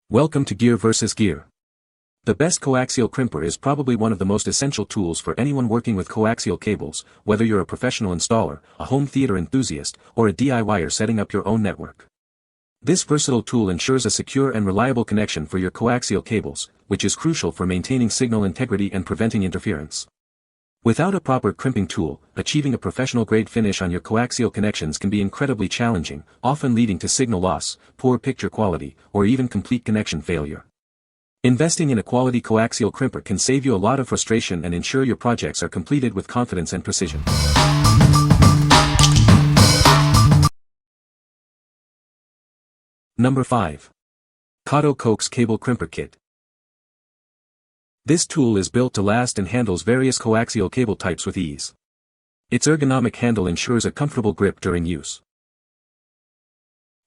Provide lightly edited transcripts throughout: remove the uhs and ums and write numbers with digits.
Welcome to Gear vs. Gear. The best coaxial crimper is probably one of the most essential tools for anyone working with coaxial cables, whether you're a professional installer, a home theater enthusiast, or a DIYer setting up your own network. This versatile tool ensures a secure and reliable connection for your coaxial cables, which is crucial for maintaining signal integrity and preventing interference. Without a proper crimping tool, achieving a professional-grade finish on your coaxial connections can be incredibly challenging, often leading to signal loss, poor picture quality, or even complete connection failure. Investing in a quality coaxial crimper can save you a lot of frustration and ensure your projects are completed with confidence and precision. Number 5. KOTTO Coax Cable Crimper Kit. This tool is built to last and handles various coaxial cable types with ease. Its ergonomic handle ensures a comfortable grip during use.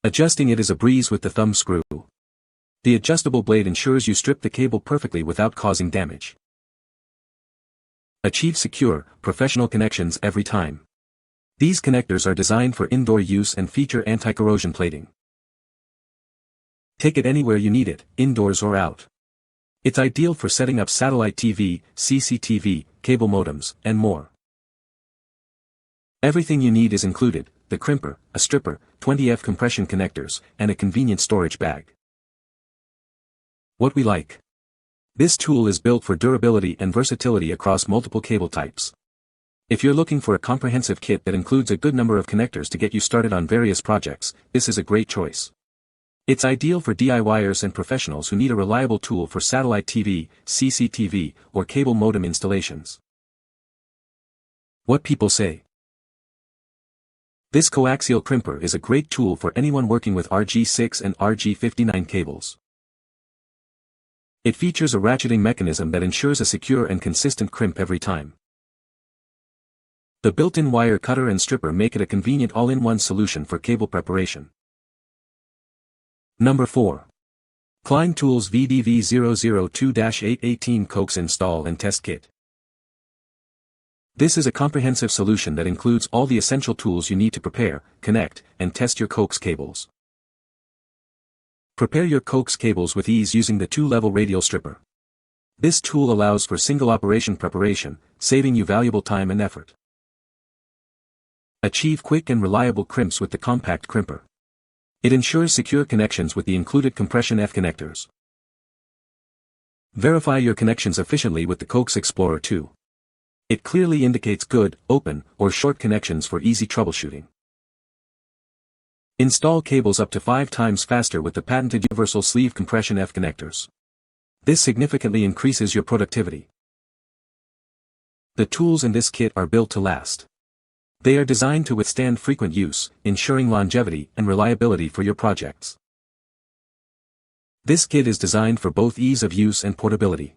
Adjusting it is a breeze with the thumb screw. The adjustable blade ensures you strip the cable perfectly without causing damage. Achieve secure, professional connections every time. These connectors are designed for indoor use and feature anti-corrosion plating. Take it anywhere you need it, indoors or out. It's ideal for setting up satellite TV, CCTV, cable modems, and more. Everything you need is included: the crimper, a stripper, 20F compression connectors, and a convenient storage bag. What we like. This tool is built for durability and versatility across multiple cable types. If you're looking for a comprehensive kit that includes a good number of connectors to get you started on various projects, this is a great choice. It's ideal for DIYers and professionals who need a reliable tool for satellite TV, CCTV, or cable modem installations. What people say. This coaxial crimper is a great tool for anyone working with RG6 and RG59 cables. It features a ratcheting mechanism that ensures a secure and consistent crimp every time. The built-in wire cutter and stripper make it a convenient all-in-one solution for cable preparation. Number 4. Klein Tools VDV002-818 Coax Install and Test Kit. This is a comprehensive solution that includes all the essential tools you need to prepare, connect, and test your coax cables. Prepare your coax cables with ease using the 2-level radial stripper. This tool allows for single operation preparation, saving you valuable time and effort. Achieve quick and reliable crimps with the compact crimper. It ensures secure connections with the included compression F connectors. Verify your connections efficiently with the Coax Explorer 2. It clearly indicates good, open, or short connections for easy troubleshooting. Install cables up to 5 times faster with the patented universal sleeve compression F connectors. This significantly increases your productivity. The tools in this kit are built to last. They are designed to withstand frequent use, ensuring longevity and reliability for your projects. This kit is designed for both ease of use and portability.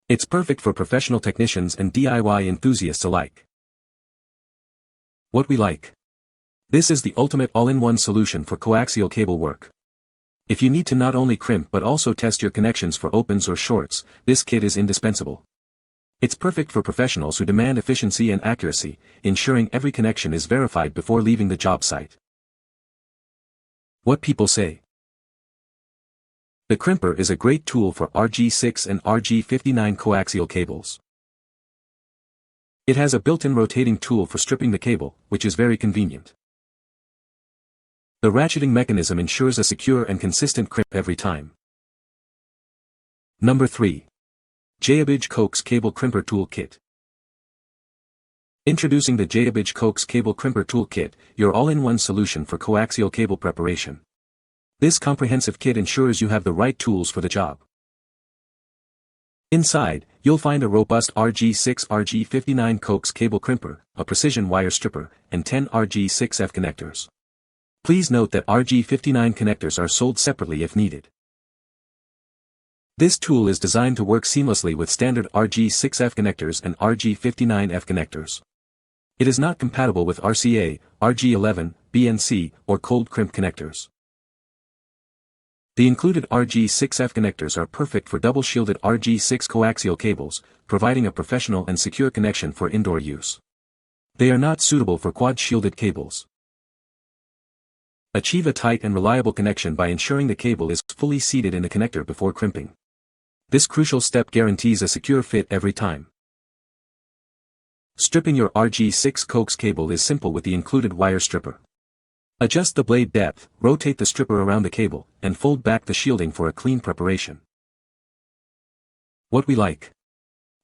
It's perfect for professional technicians and DIY enthusiasts alike. What we like. This is the ultimate all-in-one solution for coaxial cable work. If you need to not only crimp but also test your connections for opens or shorts, this kit is indispensable. It's perfect for professionals who demand efficiency and accuracy, ensuring every connection is verified before leaving the job site. What people say. The crimper is a great tool for RG6 and RG59 coaxial cables. It has a built-in rotating tool for stripping the cable, which is very convenient. The ratcheting mechanism ensures a secure and consistent crimp every time. Number 3. Gaobige Coax Cable Crimper Tool Kit. Introducing the Gaobige Coax Cable Crimper Tool Kit, your all-in-one solution for coaxial cable preparation. This comprehensive kit ensures you have the right tools for the job. Inside, you'll find a robust RG6-RG59 coax cable crimper, a precision wire stripper, and 10 RG6F connectors. Please note that RG59 connectors are sold separately if needed. This tool is designed to work seamlessly with standard RG6F connectors and RG59F connectors. It is not compatible with RCA, RG11, BNC, or cold crimp connectors. The included RG6F connectors are perfect for double-shielded RG6 coaxial cables, providing a professional and secure connection for indoor use. They are not suitable for quad-shielded cables. Achieve a tight and reliable connection by ensuring the cable is fully seated in the connector before crimping. This crucial step guarantees a secure fit every time. Stripping your RG6 Coax cable is simple with the included wire stripper. Adjust the blade depth, rotate the stripper around the cable, and fold back the shielding for a clean preparation. What we like.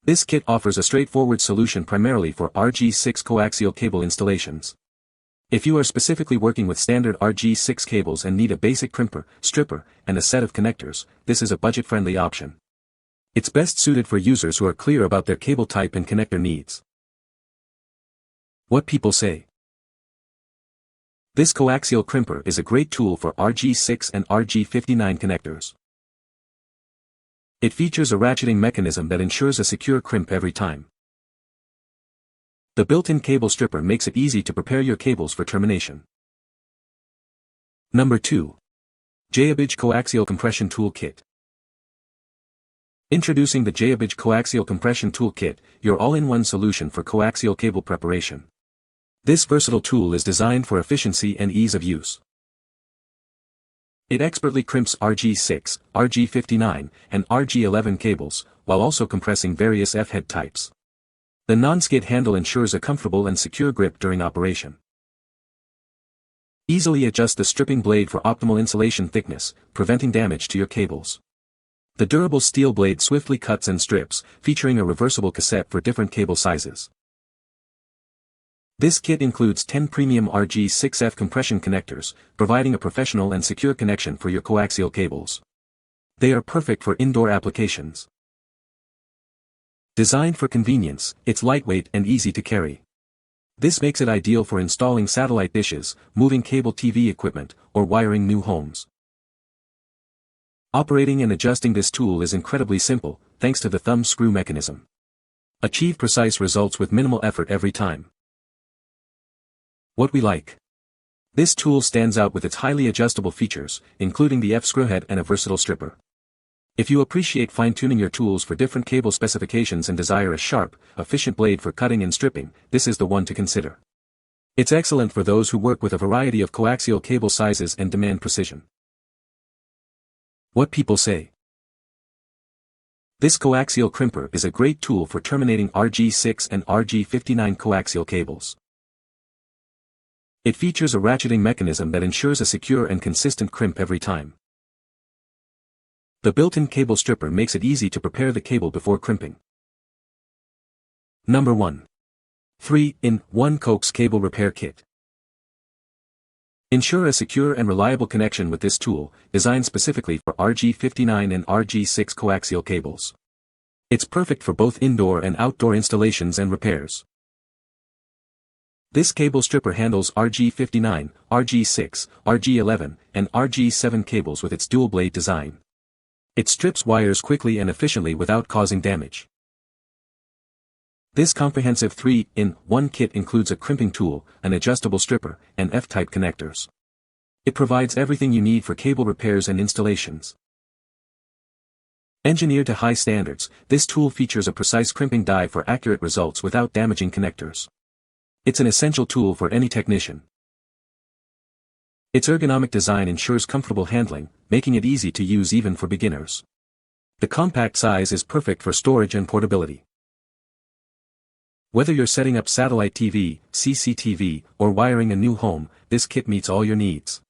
This kit offers a straightforward solution primarily for RG6 coaxial cable installations. If you are specifically working with standard RG6 cables and need a basic crimper, stripper, and a set of connectors, this is a budget-friendly option. It's best suited for users who are clear about their cable type and connector needs. What people say. This coaxial crimper is a great tool for RG6 and RG59 connectors. It features a ratcheting mechanism that ensures a secure crimp every time. The built-in cable stripper makes it easy to prepare your cables for termination. Number 2. Gaobige Coaxial Compression Tool Kit. Introducing the Gaobige Coaxial Compression Tool Kit, your all-in-one solution for coaxial cable preparation. This versatile tool is designed for efficiency and ease of use. It expertly crimps RG6, RG59, and RG11 cables, while also compressing various F-head types. The non-skid handle ensures a comfortable and secure grip during operation. Easily adjust the stripping blade for optimal insulation thickness, preventing damage to your cables. The durable steel blade swiftly cuts and strips, featuring a reversible cassette for different cable sizes. This kit includes 10 premium RG6F compression connectors, providing a professional and secure connection for your coaxial cables. They are perfect for indoor applications. Designed for convenience, it's lightweight and easy to carry. This makes it ideal for installing satellite dishes, moving cable TV equipment, or wiring new homes. Operating and adjusting this tool is incredibly simple, thanks to the thumb screw mechanism. Achieve precise results with minimal effort every time. What we like. This tool stands out with its highly adjustable features, including the F-screwhead and a versatile stripper. If you appreciate fine-tuning your tools for different cable specifications and desire a sharp, efficient blade for cutting and stripping, this is the one to consider. It's excellent for those who work with a variety of coaxial cable sizes and demand precision. What people say. This coaxial crimper is a great tool for terminating RG6 and RG59 coaxial cables. It features a ratcheting mechanism that ensures a secure and consistent crimp every time. The built-in cable stripper makes it easy to prepare the cable before crimping. Number 1. 3-in-1 Coax Cable Repair Kit. Ensure a secure and reliable connection with this tool, designed specifically for RG59 and RG6 coaxial cables. It's perfect for both indoor and outdoor installations and repairs. This cable stripper handles RG59, RG6, RG11, and RG7 cables with its dual-blade design. It strips wires quickly and efficiently without causing damage. This comprehensive 3-in-1 kit includes a crimping tool, an adjustable stripper, and F-type connectors. It provides everything you need for cable repairs and installations. Engineered to high standards, this tool features a precise crimping die for accurate results without damaging connectors. It's an essential tool for any technician. Its ergonomic design ensures comfortable handling, making it easy to use even for beginners. The compact size is perfect for storage and portability. Whether you're setting up satellite TV, CCTV, or wiring a new home, this kit meets all your needs.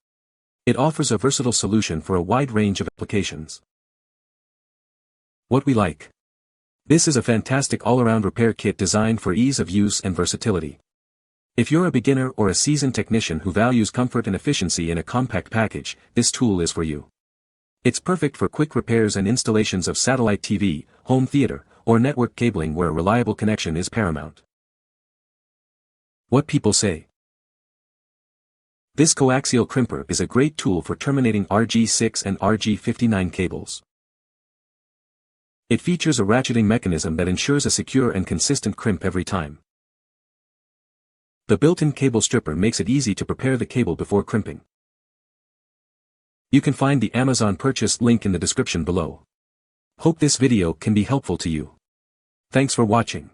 It offers a versatile solution for a wide range of applications. What we like. This is a fantastic all-around repair kit designed for ease of use and versatility. If you're a beginner or a seasoned technician who values comfort and efficiency in a compact package, this tool is for you. It's perfect for quick repairs and installations of satellite TV, home theater, or network cabling where a reliable connection is paramount. What people say. This coaxial crimper is a great tool for terminating RG6 and RG59 cables. It features a ratcheting mechanism that ensures a secure and consistent crimp every time. The built-in cable stripper makes it easy to prepare the cable before crimping. You can find the Amazon purchase link in the description below. Hope this video can be helpful to you. Thanks for watching.